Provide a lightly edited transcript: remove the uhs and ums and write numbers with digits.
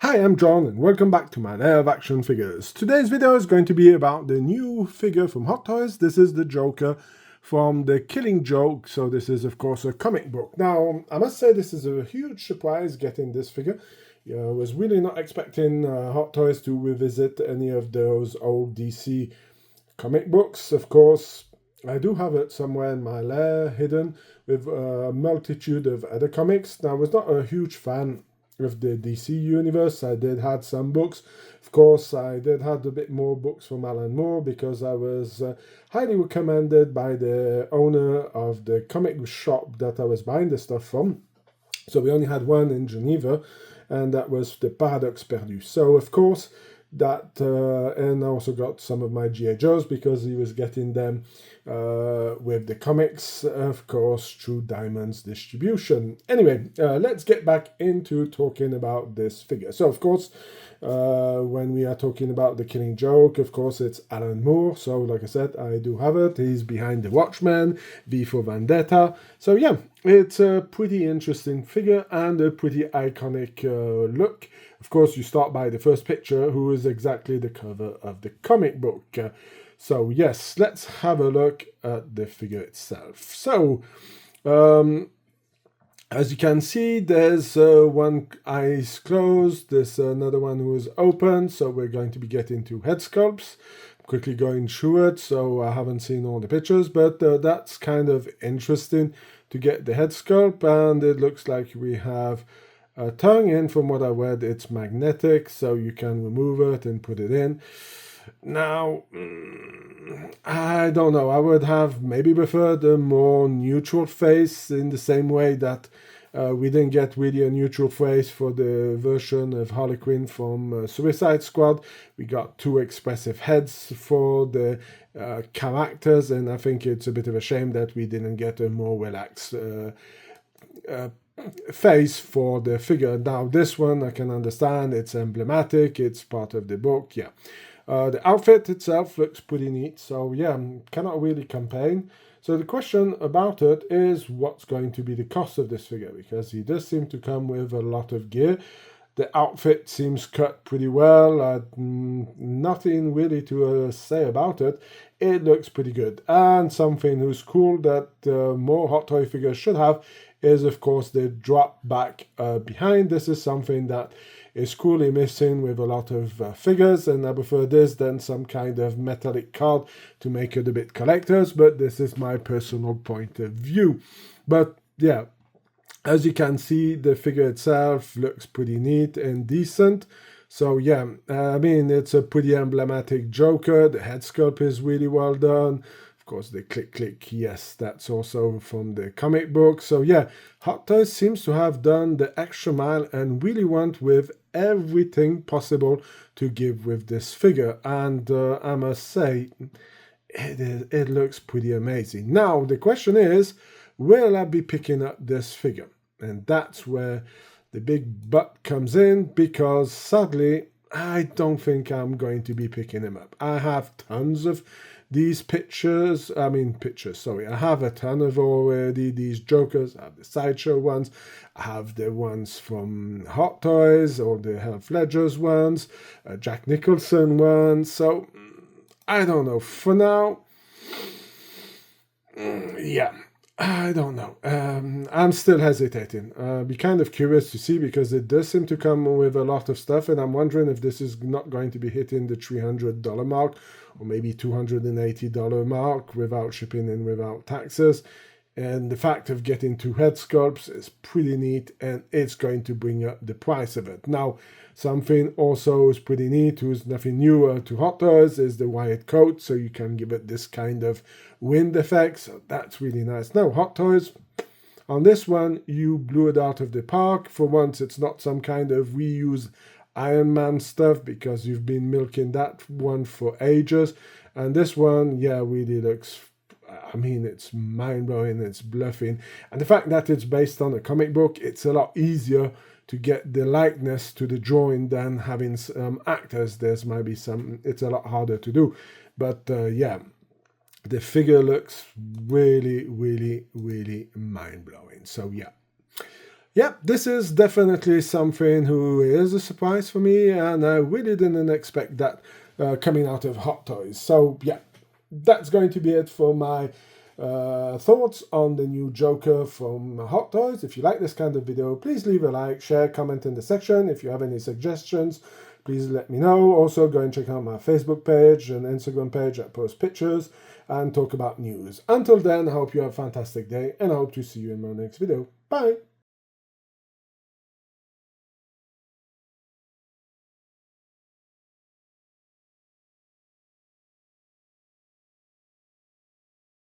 Hi, I'm John and welcome back to my Lair of Action Figures. Today's video is going to be about the new figure from Hot Toys. This is the Joker from the Killing Joke, so this is of course a comic book. Now, I must say this is a huge surprise getting this figure. I was really not expecting Hot Toys to revisit any of those old DC comic books. Of course, I do have it somewhere in my lair hidden with a multitude of other comics. Now, I was not a huge fan of the DC universe. I did had some books. Of course, I did have a bit more books from Alan Moore because I was highly recommended by the owner of the comic shop that I was buying the stuff from. So we only had one in Geneva, and that was the Paradox Perdu. So of course, that and I also got some of my G.I. Joes because he was getting them with the comics, of course, through Diamond's distribution. Anyway, let's get back into talking about this figure. So, of course, when we are talking about the Killing Joke, of course, it's Alan Moore. So, like I said, I do have it. He's behind the Watchmen, V for Vendetta. So, yeah, it's a pretty interesting figure and a pretty iconic look. Of course, you start by the first picture, who is exactly the cover of the comic book. So yes, let's have a look at the figure itself. So, as you can see, there's one eyes closed, there's another one who is open, so we're going to be getting two head sculpts. Quickly going through it, so I haven't seen all the pictures, but that's kind of interesting to get the head sculpt, and it looks like we have a tongue in. From what I read, it's magnetic, so you can remove it and put it in. Now, I don't know. I would have maybe preferred a more neutral face in the same way that we didn't get really a neutral face for the version of Harley Quinn from Suicide Squad. We got two expressive heads for the characters, and I think it's a bit of a shame that we didn't get a more relaxed face for the figure. Now, this one I can understand. It's emblematic. It's part of the book. Yeah. The outfit itself looks pretty neat, so yeah, cannot really complain. So the question about it is what's going to be the cost of this figure, because he does seem to come with a lot of gear. The outfit seems cut pretty well, nothing really to say about it. It looks pretty good, and something who's cool that more Hot Toy figures should have is, of course, the drop back behind. This is something that is coolly missing with a lot of figures, and I prefer this than some kind of metallic card to make it a bit collector's, but this is my personal point of view. But yeah, as you can see, the figure itself looks pretty neat and decent. So yeah, I mean, it's a pretty emblematic Joker. The head sculpt is really well done. Of course, the click, yes, that's also from the comic book. So yeah, Hot Toys seems to have done the extra mile and really went with everything possible to give with this figure. And I must say, it looks pretty amazing. Now, the question is, will I be picking up this figure? And that's where the big but comes in, because sadly, I don't think I'm going to be picking him up. I have tons of these I have a ton of already these Jokers. I have the Sideshow ones. I have the ones from Hot Toys, or the Heath Ledger's ones, Jack Nicholson ones. So, I don't know. For now, yeah. I don't know. I'm still hesitating. Be kind of curious to see, because it does seem to come with a lot of stuff, and I'm wondering if this is not going to be hitting the $300 mark, or maybe $280 mark without shipping and without taxes. And the fact of getting two head sculpts is pretty neat, and it's going to bring up the price of it. Now, something also is pretty neat, who's nothing newer to Hot Toys, is the wired coat, so you can give it this kind of wind effect. So that's really nice. Now, Hot Toys, on this one, you blew it out of the park. For once, it's not some kind of reused Iron Man stuff, because you've been milking that one for ages. And this one, yeah, really looks, I mean, it's mind-blowing, it's bluffing. And the fact that it's based on a comic book, it's a lot easier to get the likeness to the drawing than having actors. There's maybe it's a lot harder to do. But yeah, the figure looks really, really, really mind-blowing. So yeah. Yeah, this is definitely something who is a surprise for me, and I really didn't expect that coming out of Hot Toys. So yeah, that's going to be it for my thoughts on the new Joker from Hot Toys. If you like this kind of video, please leave a like, share, comment in the section. If you have any suggestions, please let me know. Also, go and check out my Facebook page and Instagram page. I post pictures and talk about news. Until then, I hope you have a fantastic day, and I hope to see you in my next video. Bye!